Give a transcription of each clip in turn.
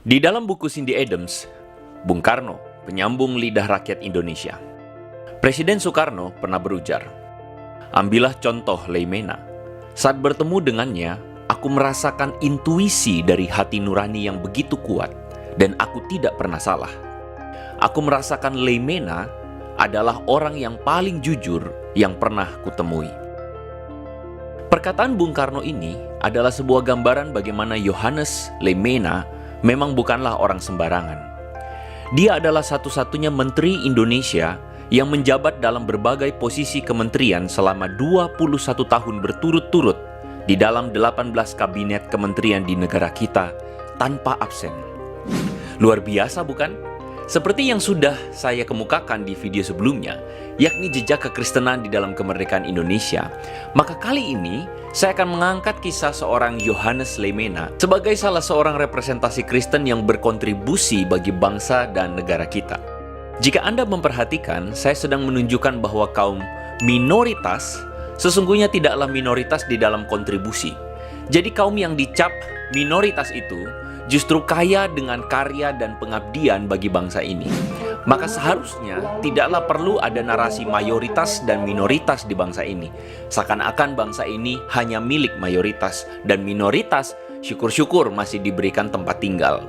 Di dalam buku Cindy Adams, Bung Karno, penyambung lidah rakyat Indonesia, Presiden Soekarno pernah berujar, "Ambillah contoh Leimena. Saat bertemu dengannya, aku merasakan intuisi dari hati nurani yang begitu kuat, dan aku tidak pernah salah. Aku merasakan Leimena adalah orang yang paling jujur yang pernah kutemui." Perkataan Bung Karno ini adalah sebuah gambaran bagaimana Johannes Leimena memang bukanlah orang sembarangan. Dia adalah satu-satunya menteri Indonesia yang menjabat dalam berbagai posisi kementerian selama 21 tahun berturut-turut di dalam 18 kabinet kementerian di negara kita tanpa absen. Luar biasa bukan? Seperti yang sudah saya kemukakan di video sebelumnya, yakni jejak kekristenan di dalam kemerdekaan Indonesia, maka kali ini saya akan mengangkat kisah seorang Johannes Leimena sebagai salah seorang representasi Kristen yang berkontribusi bagi bangsa dan negara kita. Jika Anda memperhatikan, saya sedang menunjukkan bahwa kaum minoritas sesungguhnya tidaklah minoritas di dalam kontribusi. Jadi kaum yang dicap minoritas itu justru kaya dengan karya dan pengabdian bagi bangsa ini. Maka seharusnya tidaklah perlu ada narasi mayoritas dan minoritas di bangsa ini. Seakan-akan bangsa ini hanya milik mayoritas, dan minoritas syukur-syukur masih diberikan tempat tinggal.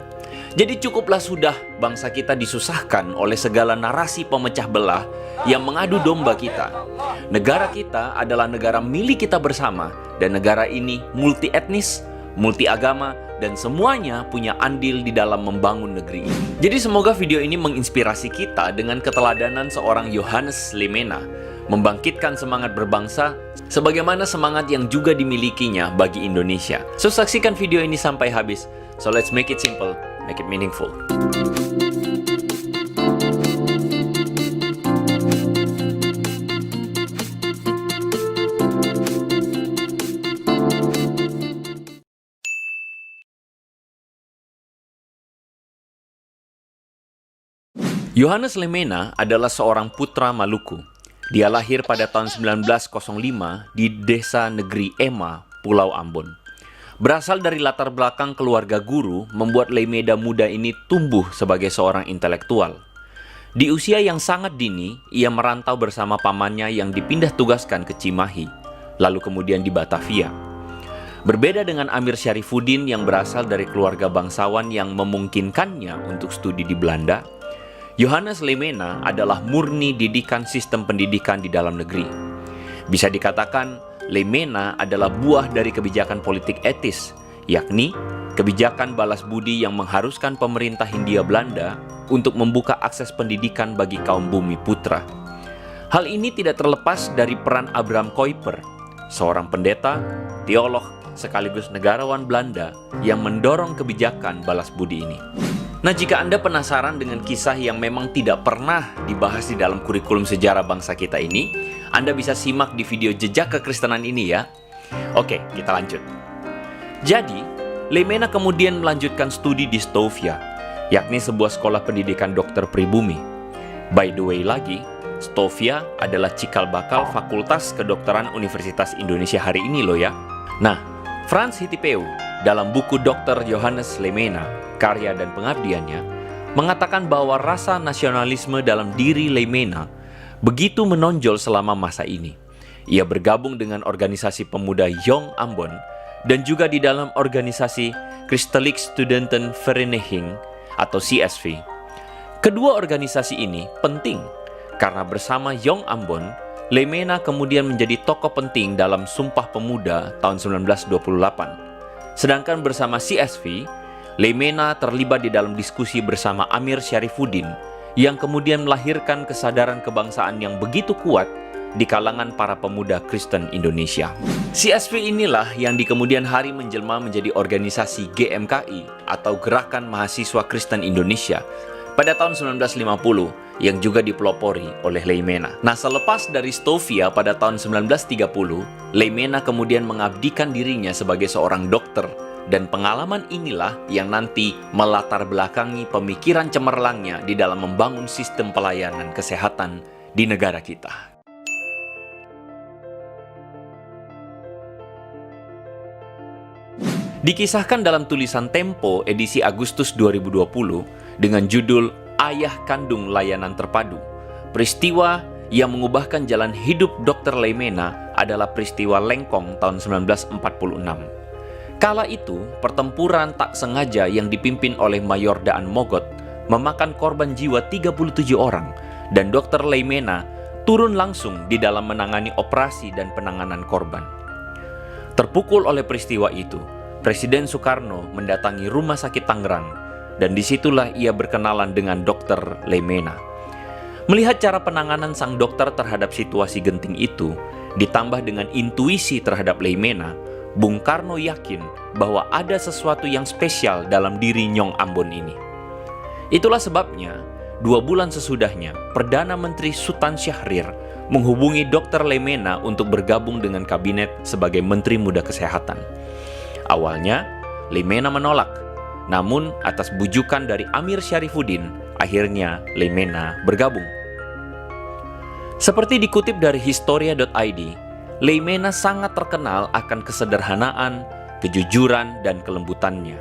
Jadi cukuplah sudah bangsa kita disusahkan oleh segala narasi pemecah belah yang mengadu domba kita. Negara kita adalah negara milik kita bersama, dan negara ini multi etnis, multi agama, dan semuanya punya andil di dalam membangun negeri ini. Jadi semoga video ini menginspirasi kita dengan keteladanan seorang Johannes Leimena, membangkitkan semangat berbangsa sebagaimana semangat yang juga dimilikinya bagi Indonesia. So saksikan video ini sampai habis. So let's make it simple, make it meaningful. Johannes Leimena adalah seorang putra Maluku. Dia lahir pada tahun 1905 di desa negeri Ema, Pulau Ambon. Berasal dari latar belakang keluarga guru, membuat Leimena muda ini tumbuh sebagai seorang intelektual. Di usia yang sangat dini, ia merantau bersama pamannya yang dipindah tugaskan ke Cimahi, lalu kemudian di Batavia. Berbeda dengan Amir Syarifuddin yang berasal dari keluarga bangsawan yang memungkinkannya untuk studi di Belanda, Johannes Leimena adalah murni didikan sistem pendidikan di dalam negeri. Bisa dikatakan, Leimena adalah buah dari kebijakan politik etis, yakni kebijakan balas budi yang mengharuskan pemerintah Hindia Belanda untuk membuka akses pendidikan bagi kaum bumi putra. Hal ini tidak terlepas dari peran Abraham Kuyper, seorang pendeta, teolog, sekaligus negarawan Belanda yang mendorong kebijakan balas budi ini. Nah, jika Anda penasaran dengan kisah yang memang tidak pernah dibahas di dalam kurikulum sejarah bangsa kita ini, Anda bisa simak di video jejak kekristenan ini ya. Oke, kita lanjut. Jadi, Leimena kemudian melanjutkan studi di Stovia, yakni sebuah sekolah pendidikan dokter pribumi. By the way lagi, Stovia adalah cikal bakal Fakultas Kedokteran Universitas Indonesia hari ini loh ya. Nah, Frans Hitipeau dalam buku Dr. Johannes Leimena, Karya dan Pengabdiannya, mengatakan bahwa rasa nasionalisme dalam diri Leimena begitu menonjol selama masa ini. Ia bergabung dengan organisasi pemuda Jong Ambon dan juga di dalam organisasi Christelijk Studentenvereniging atau CSV. Kedua organisasi ini penting karena bersama Jong Ambon, Leimena kemudian menjadi tokoh penting dalam Sumpah Pemuda tahun 1928. Sedangkan bersama CSV, Leimena terlibat di dalam diskusi bersama Amir Syarifuddin yang kemudian melahirkan kesadaran kebangsaan yang begitu kuat di kalangan para pemuda Kristen Indonesia. CSV inilah yang di kemudian hari menjelma menjadi organisasi GMKI atau Gerakan Mahasiswa Kristen Indonesia pada tahun 1950 yang juga dipelopori oleh Leimena. Nah, selepas dari Stovia pada tahun 1930, Leimena kemudian mengabdikan dirinya sebagai seorang dokter, dan pengalaman inilah yang nanti melatar belakangi pemikiran cemerlangnya di dalam membangun sistem pelayanan kesehatan di negara kita. Dikisahkan dalam tulisan Tempo edisi Agustus 2020 dengan judul Ayah Kandung Layanan Terpadu. Peristiwa yang mengubahkan jalan hidup Dr. Leimena adalah peristiwa Lengkong tahun 1946. Kala itu, pertempuran tak sengaja yang dipimpin oleh Mayor Daan Mogot memakan korban jiwa 37 orang, dan Dr. Leimena turun langsung di dalam menangani operasi dan penanganan korban. Terpukul oleh peristiwa itu, Presiden Soekarno mendatangi Rumah Sakit Tangerang, dan disitulah ia berkenalan dengan Dr. Leimena. Melihat cara penanganan sang dokter terhadap situasi genting itu, ditambah dengan intuisi terhadap Leimena, Bung Karno yakin bahwa ada sesuatu yang spesial dalam diri Nyong Ambon ini. Itulah sebabnya, 2 bulan sesudahnya, Perdana Menteri Sultan Syahrir menghubungi Dr. Leimena untuk bergabung dengan kabinet sebagai Menteri Muda Kesehatan. Awalnya, Leimena menolak, namun atas bujukan dari Amir Syarifuddin, akhirnya Leimena bergabung. Seperti dikutip dari Historia.id, Leimena sangat terkenal akan kesederhanaan, kejujuran, dan kelembutannya.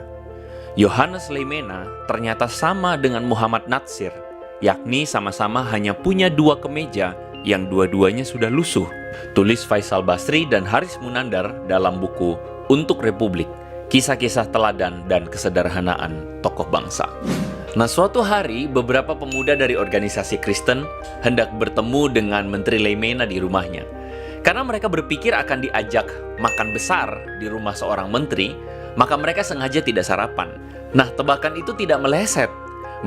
Yohanes Leimena ternyata sama dengan Muhammad Natsir, yakni sama-sama hanya punya 2 kemeja yang dua-duanya sudah lusuh. Tulis Faisal Basri dan Haris Munandar dalam buku Untuk Republik, Kisah-kisah Teladan dan Kesederhanaan Tokoh Bangsa. Nah, suatu hari beberapa pemuda dari organisasi Kristen hendak bertemu dengan Menteri Leimena di rumahnya. Karena mereka berpikir akan diajak makan besar di rumah seorang menteri, maka mereka sengaja tidak sarapan. Nah, tebakan itu tidak meleset.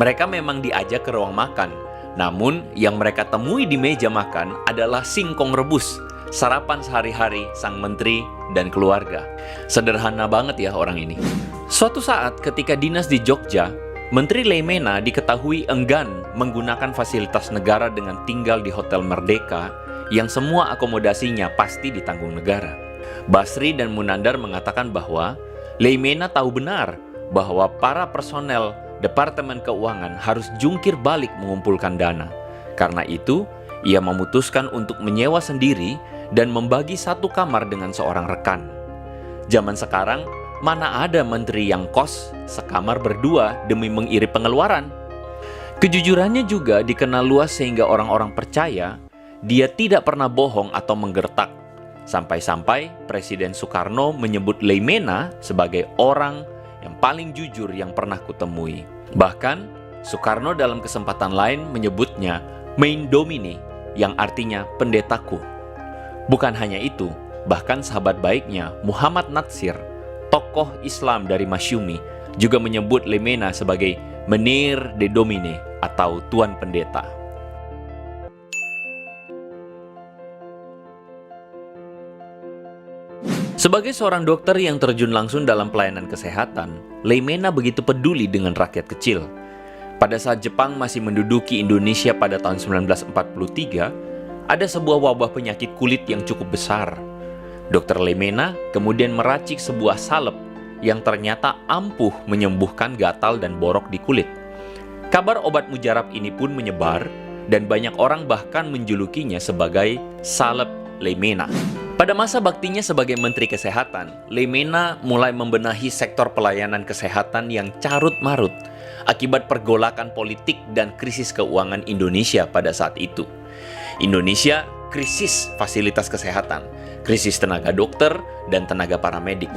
Mereka memang diajak ke ruang makan. Namun, yang mereka temui di meja makan adalah singkong rebus, sarapan sehari-hari sang menteri dan keluarga. Sederhana banget ya orang ini. Suatu saat ketika dinas di Jogja, Menteri Leimena diketahui enggan menggunakan fasilitas negara dengan tinggal di Hotel Merdeka yang semua akomodasinya pasti ditanggung negara. Basri dan Munandar mengatakan bahwa Leimena tahu benar bahwa para personel Departemen Keuangan harus jungkir balik mengumpulkan dana. Karena itu, ia memutuskan untuk menyewa sendiri dan membagi 1 kamar dengan seorang rekan. Zaman sekarang, mana ada menteri yang kos sekamar berdua demi mengirit pengeluaran? Kejujurannya juga dikenal luas sehingga orang-orang percaya dia tidak pernah bohong atau menggertak. Sampai-sampai Presiden Soekarno menyebut Leimena sebagai orang yang paling jujur yang pernah kutemui. Bahkan, Soekarno dalam kesempatan lain menyebutnya Mein Domine, yang artinya pendetaku. Bukan hanya itu, bahkan sahabat baiknya Muhammad Natsir, tokoh Islam dari Masyumi, juga menyebut Leimena sebagai Menir de Domine atau Tuan Pendeta. Sebagai seorang dokter yang terjun langsung dalam pelayanan kesehatan, Leimena begitu peduli dengan rakyat kecil. Pada saat Jepang masih menduduki Indonesia pada tahun 1943, ada sebuah wabah penyakit kulit yang cukup besar. Dr. Leimena kemudian meracik sebuah salep yang ternyata ampuh menyembuhkan gatal dan borok di kulit. Kabar obat mujarab ini pun menyebar dan banyak orang bahkan menjulukinya sebagai salep Leimena. Pada masa baktinya sebagai Menteri Kesehatan, Leimena mulai membenahi sektor pelayanan kesehatan yang carut-marut akibat pergolakan politik dan krisis keuangan Indonesia pada saat itu. Indonesia krisis fasilitas kesehatan, krisis tenaga dokter dan tenaga paramedik.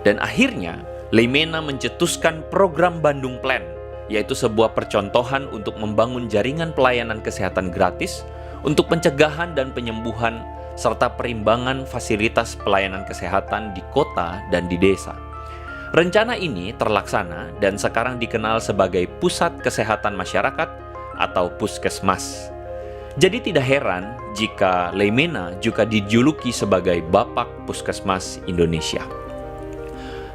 Dan akhirnya, Leimena mencetuskan program Bandung Plan, yaitu sebuah percontohan untuk membangun jaringan pelayanan kesehatan gratis untuk pencegahan dan penyembuhan serta perimbangan fasilitas pelayanan kesehatan di kota dan di desa. Rencana ini terlaksana dan sekarang dikenal sebagai Pusat Kesehatan Masyarakat atau Puskesmas. Jadi tidak heran jika Leimena juga dijuluki sebagai Bapak Puskesmas Indonesia.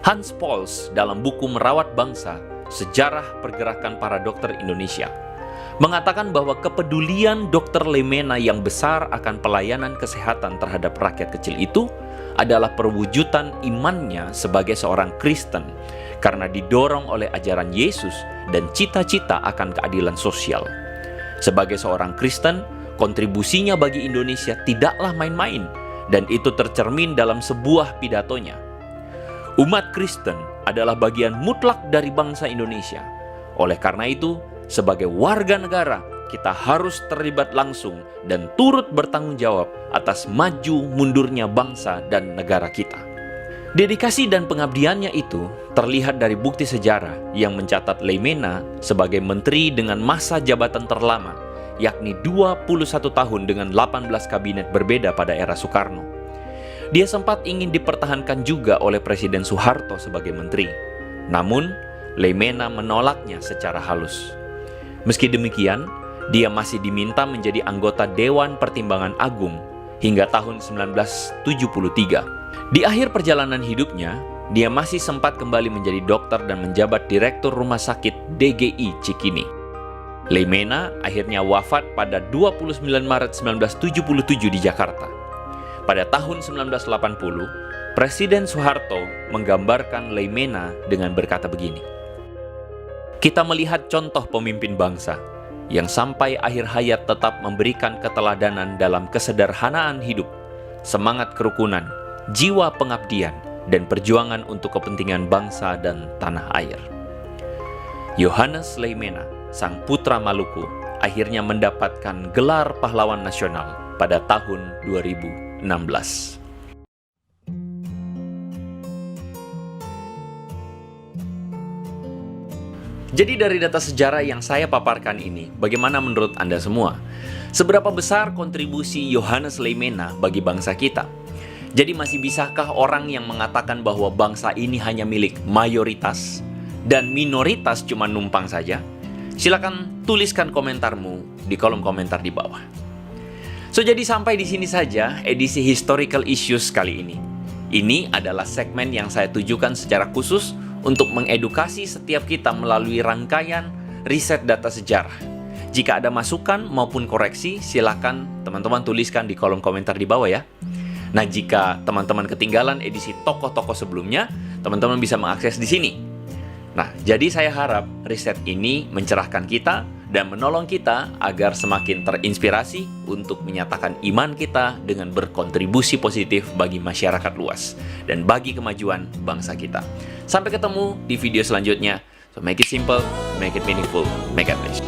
Hans Pauls dalam buku Merawat Bangsa, Sejarah Pergerakan Para Dokter Indonesia, mengatakan bahwa kepedulian Dr. Leimena yang besar akan pelayanan kesehatan terhadap rakyat kecil itu adalah perwujudan imannya sebagai seorang Kristen karena didorong oleh ajaran Yesus dan cita-cita akan keadilan sosial. Sebagai seorang Kristen, kontribusinya bagi Indonesia tidaklah main-main dan itu tercermin dalam sebuah pidatonya. Umat Kristen adalah bagian mutlak dari bangsa Indonesia. Oleh karena itu, sebagai warga negara, kita harus terlibat langsung dan turut bertanggung jawab atas maju mundurnya bangsa dan negara kita. Dedikasi dan pengabdiannya itu terlihat dari bukti sejarah yang mencatat Leimena sebagai menteri dengan masa jabatan terlama, yakni 21 tahun dengan 18 kabinet berbeda pada era Soekarno. Dia sempat ingin dipertahankan juga oleh Presiden Soeharto sebagai menteri. Namun, Leimena menolaknya secara halus. Meski demikian, dia masih diminta menjadi anggota Dewan Pertimbangan Agung hingga tahun 1973. Di akhir perjalanan hidupnya, dia masih sempat kembali menjadi dokter dan menjabat Direktur Rumah Sakit DGI Cikini. Leimena akhirnya wafat pada 29 Maret 1977 di Jakarta. Pada tahun 1980, Presiden Soeharto menggambarkan Leimena dengan berkata begini, "Kita melihat contoh pemimpin bangsa yang sampai akhir hayat tetap memberikan keteladanan dalam kesederhanaan hidup, semangat kerukunan, jiwa pengabdian, dan perjuangan untuk kepentingan bangsa dan tanah air." Yohanes Leimena, sang putra Maluku, akhirnya mendapatkan gelar pahlawan nasional pada tahun 2016. Jadi dari data sejarah yang saya paparkan ini, bagaimana menurut Anda semua? Seberapa besar kontribusi Yohanes Leimena bagi bangsa kita? Jadi masih bisakah orang yang mengatakan bahwa bangsa ini hanya milik mayoritas dan minoritas cuma numpang saja? Silakan tuliskan komentarmu di kolom komentar di bawah. So, jadi sampai di sini saja edisi Historical Issues kali ini. Ini adalah segmen yang saya tujukan secara khusus untuk mengedukasi setiap kita melalui rangkaian riset data sejarah. Jika ada masukan maupun koreksi, silakan teman-teman tuliskan di kolom komentar di bawah ya. Nah, jika teman-teman ketinggalan edisi tokoh-tokoh sebelumnya, teman-teman bisa mengakses di sini. Nah, jadi saya harap riset ini mencerahkan kita dan menolong kita agar semakin terinspirasi untuk menyatakan iman kita dengan berkontribusi positif bagi masyarakat luas dan bagi kemajuan bangsa kita. Sampai ketemu di video selanjutnya. So make it simple, make it meaningful, make it rich.